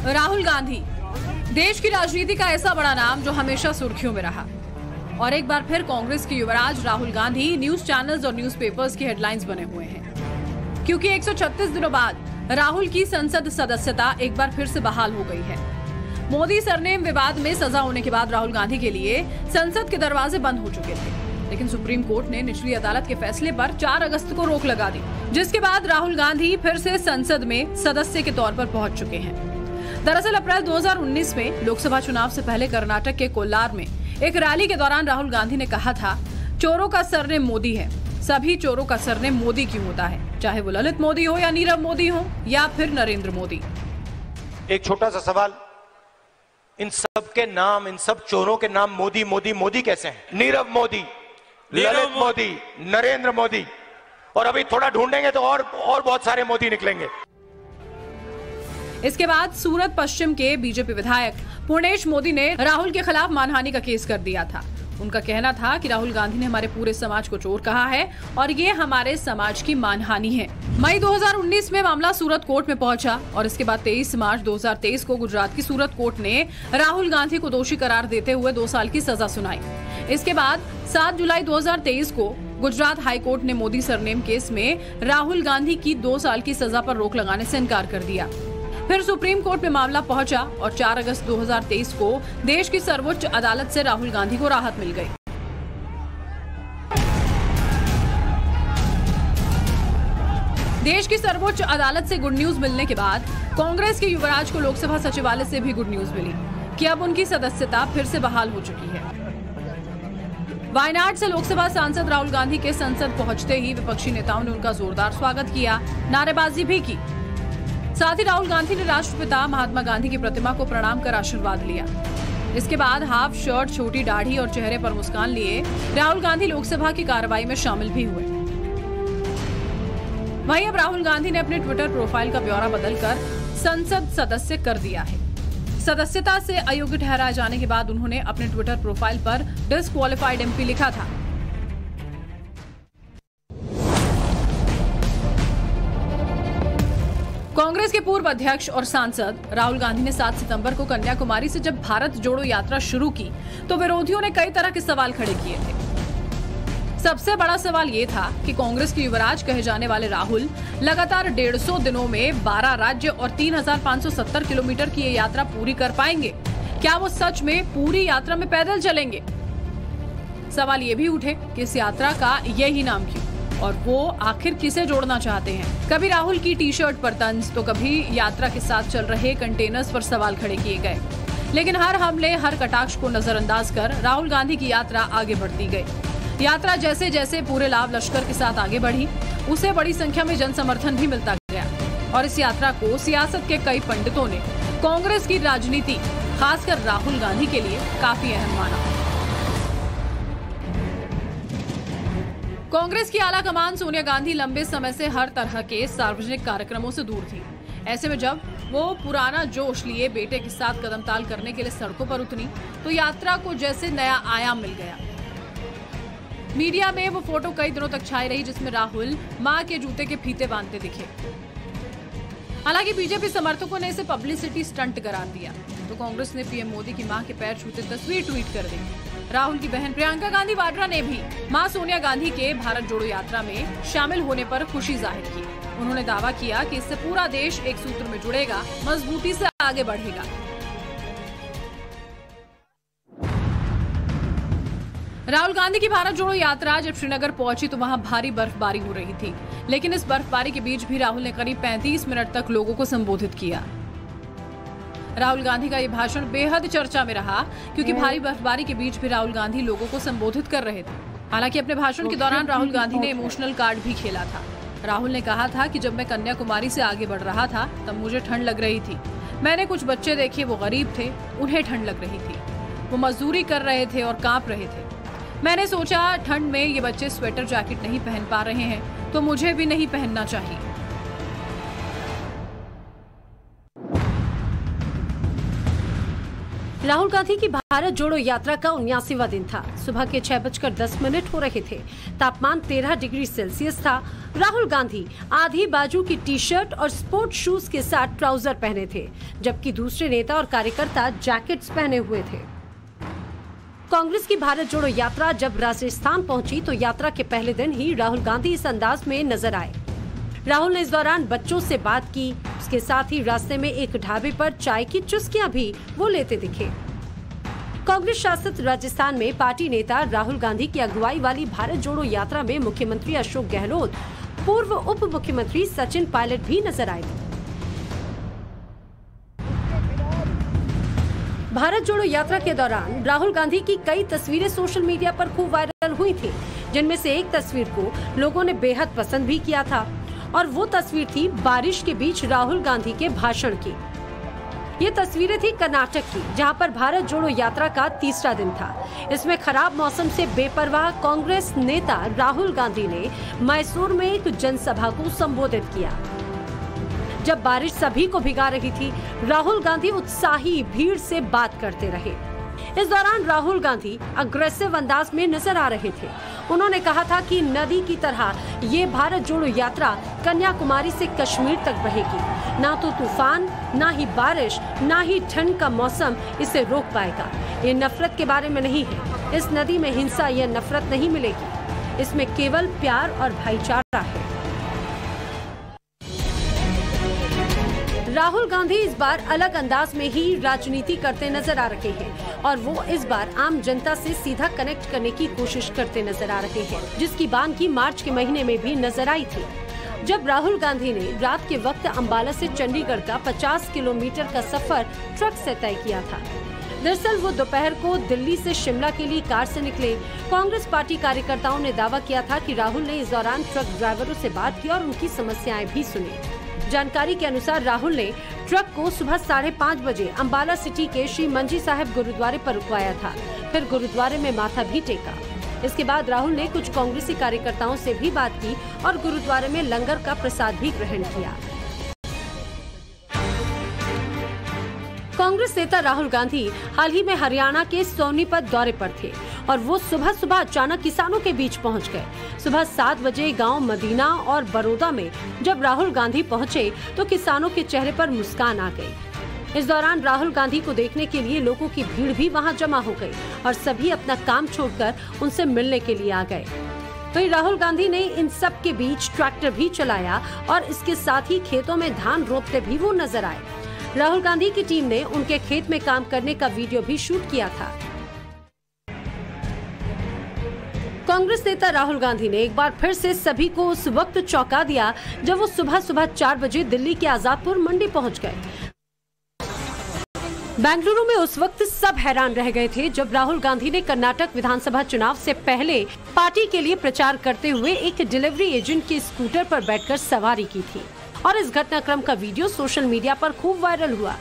राहुल गांधी, देश की राजनीति का ऐसा बड़ा नाम जो हमेशा सुर्खियों में रहा। और एक बार फिर कांग्रेस के युवराज राहुल गांधी न्यूज चैनल्स और न्यूज़पेपर्स की हेडलाइंस बने हुए हैं, क्योंकि 136 दिनों बाद राहुल की संसद सदस्यता एक बार फिर से बहाल हो गई है। मोदी सरनेम विवाद में सजा होने के बाद राहुल गांधी के लिए संसद के दरवाजे बंद हो चुके थे, लेकिन सुप्रीम कोर्ट ने निचली अदालत के फैसले पर 4 अगस्त को रोक लगा दी, जिसके बाद राहुल गांधी फिर से संसद में सदस्य के तौर पर पहुंच चुके हैं। दरअसल अप्रैल 2019 में लोकसभा चुनाव से पहले कर्नाटक के कोल्लार में एक रैली के दौरान राहुल गांधी ने कहा था, चोरों का सरनेम मोदी है, सभी चोरों का सरनेम मोदी क्यों होता है, चाहे वो ललित मोदी हो या नीरव मोदी हो या फिर नरेंद्र मोदी। एक छोटा सा सवाल, इन सब के नाम, इन सब चोरों के नाम मोदी मोदी मोदी कैसे हैं? नीरव मोदी, ललित मोदी, नरेंद्र मोदी, और अभी थोड़ा ढूंढेंगे तो और बहुत सारे मोदी निकलेंगे। इसके बाद सूरत पश्चिम के बीजेपी विधायक पूर्णेश मोदी ने राहुल के खिलाफ मानहानि का केस कर दिया था। उनका कहना था कि राहुल गांधी ने हमारे पूरे समाज को चोर कहा है और ये हमारे समाज की मानहानि है। मई 2019 में मामला सूरत कोर्ट में पहुंचा और इसके बाद 23 मार्च 2023 को गुजरात की सूरत कोर्ट ने राहुल गांधी को दोषी करार देते हुए 2 साल की सजा सुनाई। इसके बाद 7 जुलाई 2023 को गुजरात हाई कोर्ट ने मोदी सरनेम केस में राहुल गांधी की 2 साल की सजा पर रोक लगाने से इनकार कर दिया। फिर सुप्रीम कोर्ट में मामला पहुंचा और 4 अगस्त 2023 को देश की सर्वोच्च अदालत से राहुल गांधी को राहत मिल गई। देश की सर्वोच्च अदालत से गुड न्यूज मिलने के बाद कांग्रेस के युवराज को लोकसभा सचिवालय से भी गुड न्यूज मिली कि अब उनकी सदस्यता फिर से बहाल हो चुकी है। वायनाड से लोकसभा सांसद राहुल गांधी के संसद पहुंचते ही विपक्षी नेताओं ने उनका जोरदार स्वागत किया, नारेबाजी भी की। साथ ही राहुल गांधी ने राष्ट्रपिता महात्मा गांधी की प्रतिमा को प्रणाम कर आशीर्वाद लिया। इसके बाद हाफ शर्ट, छोटी दाढ़ी और चेहरे पर मुस्कान लिए राहुल गांधी लोकसभा की कार्रवाई में शामिल भी हुए। वहीं अब राहुल गांधी ने अपने ट्विटर प्रोफाइल का ब्यौरा बदलकर संसद सदस्य कर दिया है। सदस्यता से अयोग्य ठहराए जाने के बाद उन्होंने अपने ट्विटर प्रोफाइल पर डिस्क्वालिफाइड एमपी लिखा था। कांग्रेस के पूर्व अध्यक्ष और सांसद राहुल गांधी ने 7 सितंबर को कन्याकुमारी से जब भारत जोड़ो यात्रा शुरू की तो विरोधियों ने कई तरह के सवाल खड़े किए थे। सबसे बड़ा सवाल ये था कि कांग्रेस के युवराज कहे जाने वाले राहुल लगातार 150 दिनों में 12 राज्य और 3570 किलोमीटर की ये यात्रा पूरी कर पाएंगे। क्या वो सच में पूरी यात्रा में पैदल चलेंगे? सवाल ये भी उठे कि इस यात्रा का यही नाम क्यों और वो आखिर किसे जोड़ना चाहते हैं। कभी राहुल की टी शर्ट पर तंज तो कभी यात्रा के साथ चल रहे कंटेनर्स पर सवाल खड़े किए गए, लेकिन हर हमले, हर कटाक्ष को नजरअंदाज कर राहुल गांधी की यात्रा आगे बढ़ती गई। यात्रा जैसे जैसे पूरे लाभ लश्कर के साथ आगे बढ़ी, उसे बड़ी संख्या में जन समर्थन भी मिलता गया और इस यात्रा को सियासत के कई पंडितों ने कांग्रेस की राजनीति, खासकर राहुल गांधी के लिए काफी अहम माना। कांग्रेस की आला कमान सोनिया गांधी लंबे समय से हर तरह के सार्वजनिक कार्यक्रमों से दूर थी। ऐसे में जब वो पुराना जोश लिए बेटे के साथ कदमताल करने के लिए सड़कों पर उतरी तो यात्रा को जैसे नया आयाम मिल गया। मीडिया में वो फोटो कई दिनों तक छाई रही जिसमें राहुल मां के जूते के फीते बांधते दिखे। हालांकि बीजेपी समर्थकों ने इसे पब्लिसिटी स्टंट करार दिया तो कांग्रेस ने पीएम मोदी की मां के पैर छूते तस्वीर ट्वीट कर दी। राहुल की बहन प्रियंका गांधी वाड्रा ने भी मां सोनिया गांधी के भारत जोड़ो यात्रा में शामिल होने पर खुशी जाहिर की। उन्होंने दावा किया कि इससे पूरा देश एक सूत्र में जुड़ेगा, मजबूती से आगे बढ़ेगा। राहुल गांधी की भारत जोड़ो यात्रा जब श्रीनगर पहुंची तो वहां भारी बर्फबारी हो रही थी, लेकिन इस बर्फबारी के बीच भी राहुल ने करीब 35 मिनट तक लोगों को संबोधित किया। राहुल गांधी का ये भाषण बेहद चर्चा में रहा क्योंकि भारी बर्फबारी के बीच भी राहुल गांधी लोगों को संबोधित कर रहे थे। हालांकि अपने भाषण के दौरान राहुल गांधी ने इमोशनल कार्ड भी खेला था। राहुल ने कहा था कि जब मैं कन्याकुमारी से आगे बढ़ रहा था तब मुझे ठंड लग रही थी। मैंने कुछ बच्चे देखे, वो गरीब थे, उन्हें ठंड लग रही थी, वो मजदूरी कर रहे थे और कांप रहे थे। मैंने सोचा ठंड में ये बच्चे स्वेटर जैकेट नहीं पहन पा रहे हैं तो मुझे भी नहीं पहनना चाहिए। राहुल गांधी की भारत जोड़ो यात्रा का 79वां दिन था। सुबह के 6:10 हो रहे थे। तापमान 13 डिग्री सेल्सियस था। राहुल गांधी आधी बाजू की टी शर्ट और स्पोर्ट्स शूज के साथ ट्राउजर पहने थे, जबकि दूसरे नेता और कार्यकर्ता जैकेट्स पहने हुए थे। कांग्रेस की भारत जोड़ो यात्रा जब राजस्थान पहुंची तो यात्रा के पहले दिन ही राहुल गांधी इस अंदाज में नजर आए। राहुल ने इस दौरान बच्चों से बात की। उसके साथ ही रास्ते में एक ढाबे पर चाय की चुस्कियां भी वो लेते दिखे। कांग्रेस शासित राजस्थान में पार्टी नेता राहुल गांधी की अगुवाई वाली भारत जोड़ो यात्रा में मुख्यमंत्री अशोक गहलोत, पूर्व उप मुख्यमंत्री सचिन पायलट भी नजर आए थे। भारत जोड़ो यात्रा के दौरान राहुल गांधी की कई तस्वीरें सोशल मीडिया पर खूब वायरल हुई थी, जिनमें से एक तस्वीर को लोगों ने बेहद पसंद भी किया था और वो तस्वीर थी बारिश के बीच राहुल गांधी के भाषण की। ये तस्वीरें थी कर्नाटक की, जहां पर भारत जोड़ो यात्रा का तीसरा दिन था। इसमें खराब मौसम से बेपरवाह कांग्रेस नेता राहुल गांधी ने मैसूर में एक जनसभा को संबोधित किया। जब बारिश सभी को भिगा रही थी, राहुल गांधी उत्साही भीड़ से बात करते रहे। इस दौरान राहुल गांधी अग्रेसिव अंदाज में नजर आ रहे थे। उन्होंने कहा था कि नदी की तरह ये भारत जोड़ो यात्रा कन्याकुमारी से कश्मीर तक बहेगी। ना तो तूफान, ना ही बारिश, ना ही ठंड का मौसम इसे रोक पाएगा। ये नफरत के बारे में नहीं है। इस नदी में हिंसा या नफरत नहीं मिलेगी। इसमें केवल प्यार और भाईचारा है। राहुल गांधी इस बार अलग अंदाज में ही राजनीति करते नजर आ रहे हैं और वो इस बार आम जनता से सीधा कनेक्ट करने की कोशिश करते नजर आ रहे हैं, जिसकी बानगी मार्च के महीने में भी नजर आई थी, जब राहुल गांधी ने रात के वक्त अंबाला से चंडीगढ़ का 50 किलोमीटर का सफर ट्रक से तय किया था। दरअसल वो दोपहर को दिल्ली से शिमला के लिए कार से निकले। कांग्रेस पार्टी कार्यकर्ताओं ने दावा किया था कि राहुल ने इस दौरान ट्रक ड्राइवरों से बात की और उनकी समस्याएं भी सुनी। जानकारी के अनुसार राहुल ने ट्रक को सुबह 5:30 बजे अंबाला सिटी के श्री मंजी साहिब गुरुद्वारे पर रुकवाया था। फिर गुरुद्वारे में माथा भी टेका। इसके बाद राहुल ने कुछ कांग्रेसी कार्यकर्ताओं से भी बात की और गुरुद्वारे में लंगर का प्रसाद भी ग्रहण किया। कांग्रेस नेता राहुल गांधी हाल ही में हरियाणा के सोनीपत दौरे पर थे और वो सुबह अचानक किसानों के बीच पहुंच गए। सुबह 7 बजे गांव मदीना और बड़ौदा में जब राहुल गांधी पहुंचे तो किसानों के चेहरे पर मुस्कान आ गई। इस दौरान राहुल गांधी को देखने के लिए लोगों की भीड़ भी वहां जमा हो गई और सभी अपना काम छोड़कर उनसे मिलने के लिए आ गए। वहीं राहुल गांधी ने इन सब के बीच ट्रैक्टर भी चलाया और इसके साथ ही खेतों में धान रोपते भी वो नजर आए। राहुल गांधी की टीम ने उनके खेत में काम करने का वीडियो भी शूट किया था। कांग्रेस नेता राहुल गांधी ने एक बार फिर से सभी को उस वक्त चौंका दिया जब वो सुबह 4 बजे दिल्ली के आजादपुर मंडी पहुंच गए। बेंगलुरु में उस वक्त सब हैरान रह गए थे जब राहुल गांधी ने कर्नाटक विधानसभा चुनाव से पहले पार्टी के लिए प्रचार करते हुए एक डिलीवरी एजेंट के स्कूटर पर बैठकर सवारी की थी और इस घटनाक्रम का वीडियो सोशल मीडिया पर खूब वायरल हुआ।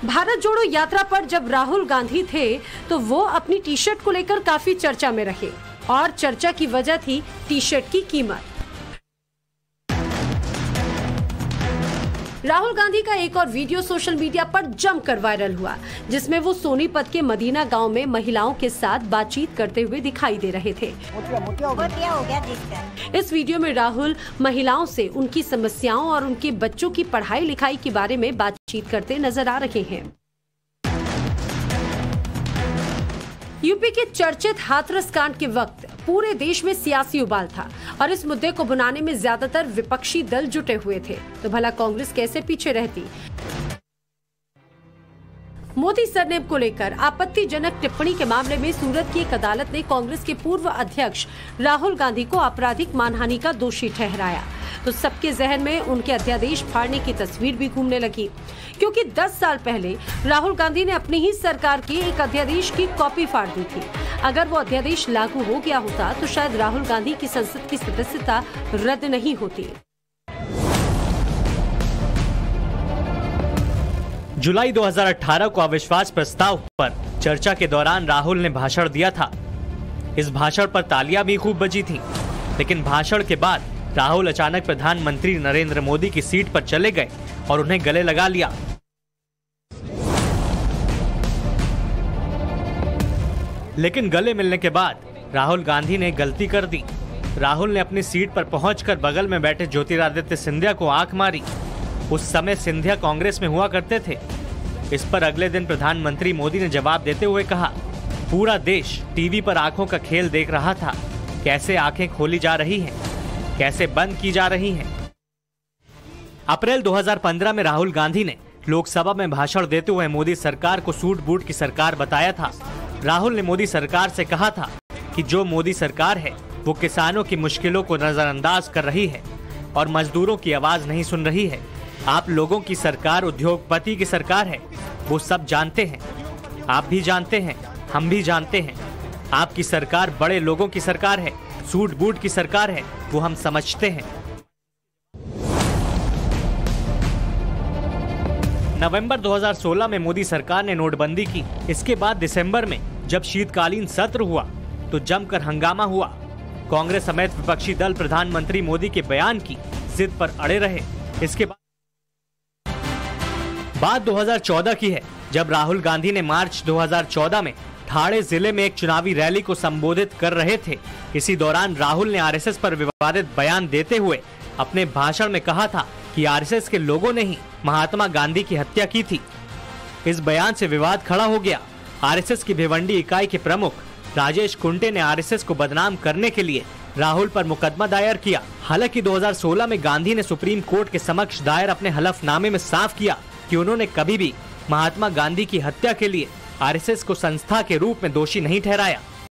भारत जोड़ो यात्रा पर जब राहुल गांधी थे तो वो अपनी टी शर्ट को लेकर काफी चर्चा में रहे और चर्चा की वजह थी टी शर्ट की कीमत। राहुल गांधी का एक और वीडियो सोशल मीडिया पर जमकर वायरल हुआ, जिसमें वो सोनीपत के मदीना गांव में महिलाओं के साथ बातचीत करते हुए दिखाई दे रहे थे। इस वीडियो में राहुल महिलाओं से उनकी समस्याओं और उनके बच्चों की पढ़ाई लिखाई के बारे में बातचीत करते नजर आ रहे हैं। यूपी के चर्चित हाथरस कांड के वक्त पूरे देश में सियासी उबाल था और इस मुद्दे को भुनाने में ज्यादातर विपक्षी दल जुटे हुए थे, तो भला कांग्रेस कैसे पीछे रहती। मोदी सरनेम को लेकर आपत्तिजनक टिप्पणी के मामले में सूरत की एक अदालत ने कांग्रेस के पूर्व अध्यक्ष राहुल गांधी को आपराधिक मानहानि का दोषी ठहराया, तो सबके जहन में उनके अध्यादेश फाड़ने की तस्वीर भी घूमने लगी, क्योंकि 10 साल पहले राहुल गांधी ने अपनी ही सरकार के एक अध्यादेश की कॉपी फाड़ दी थी। अगर वो अध्यादेश लागू हो गया होता तो शायद राहुल गांधी की संसद की सदस्यता रद्द नहीं होती। जुलाई 2018 को अविश्वास प्रस्ताव पर चर्चा के दौरान राहुल ने भाषण दिया था। इस भाषण पर तालियां भी खूब बजी थी, लेकिन भाषण के बाद राहुल अचानक प्रधानमंत्री नरेंद्र मोदी की सीट पर चले गए और उन्हें गले लगा लिया। लेकिन गले मिलने के बाद राहुल गांधी ने गलती कर दी। राहुल ने अपनी सीट पर पहुंचकर बगल में बैठे ज्योतिरादित्य सिंधिया को आंख मारी। उस समय सिंधिया कांग्रेस में हुआ करते थे। इस पर अगले दिन प्रधानमंत्री मोदी ने जवाब देते हुए कहा, पूरा देश टीवी पर आंखों का खेल देख रहा था, कैसे आंखें खोली जा रही हैं, कैसे बंद की जा रही हैं। अप्रैल 2015 में राहुल गांधी ने लोकसभा में भाषण देते हुए मोदी सरकार को सूट बूट की सरकार बताया था। राहुल ने मोदी सरकार से कहा था कि जो मोदी सरकार है वो किसानों की मुश्किलों को नजरअंदाज कर रही है और मजदूरों की आवाज नहीं सुन रही है। आप लोगों की सरकार उद्योगपति की सरकार है, वो सब जानते हैं, आप भी जानते हैं, हम भी जानते हैं। आपकी सरकार बड़े लोगों की सरकार है, सूट बूट की सरकार है, वो हम समझते हैं। नवंबर 2016 में मोदी सरकार ने नोटबंदी की। इसके बाद दिसंबर में जब शीतकालीन सत्र हुआ तो जमकर हंगामा हुआ। कांग्रेस समेत विपक्षी दल प्रधानमंत्री मोदी के बयान की जिद पर अड़े रहे। इसके बाद 2014 की है, जब राहुल गांधी ने मार्च 2014 में ठाणे जिले में एक चुनावी रैली को संबोधित कर रहे थे। इसी दौरान राहुल ने आरएसएस पर विवादित बयान देते हुए अपने भाषण में कहा था कि आरएसएस के लोगों ने ही महात्मा गांधी की हत्या की थी। इस बयान से विवाद खड़ा हो गया। आरएसएस की भिवंडी इकाई के प्रमुख राजेश कुंटे ने आरएसएस को बदनाम करने के लिए राहुल पर मुकदमा दायर किया। हालांकि 2016 में गांधी ने सुप्रीम कोर्ट के समक्ष दायर अपने हलफनामे में साफ किया कि उन्होंने कभी भी महात्मा गांधी की हत्या के लिए आरएसएस को संस्था के रूप में दोषी नहीं ठहराया।